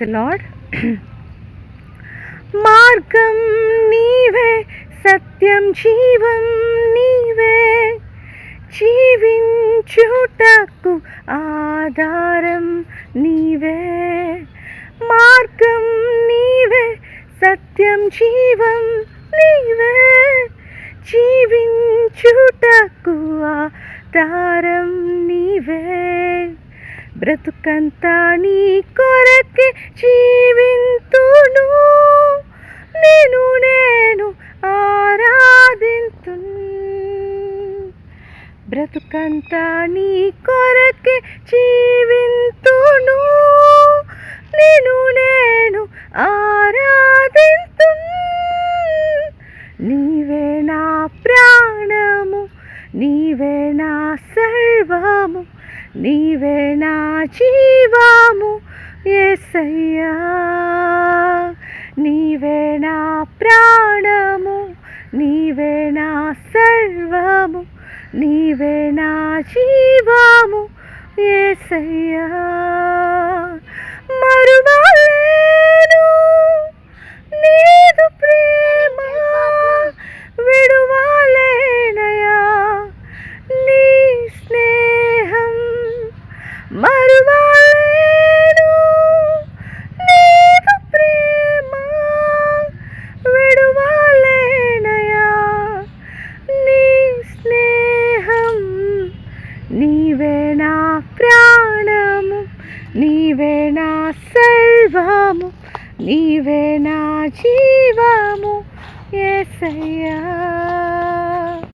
The lord. మార్గం నీవే, సత్యం జీవం నీవే, జీవించుటకు ఆధారం నీవే. మార్గం నీవే, సత్యం జీవం నీవే, జీవించుటకు ఆధారం నీవే. బ్రతుకంతా నీ కొరకే జీవింతును, నేను ఆరాధింతును. బ్రతుకంతా నీ కొరకే జీవింతును, నేను ఆరాధింతును. నీవే నా ప్రాణము, నీవే నా సర్వము, నీవే నా జీవము యేసయ్యా. నీవే నా ప్రాణము, నీవే నా సర్వము, నీవే నా జీవము యేసయ్యా. మరువలేను నీదు ప్రేమ, విడువలేనయా నీ స్నేహం. మరువలేను నీదు ప్రేమ, విడువలేనయా నీ స్నేహం. నీవే నా ప్రాణము, నీవే నా సర్వము, నీవే నా జీవము యేసయ్యా.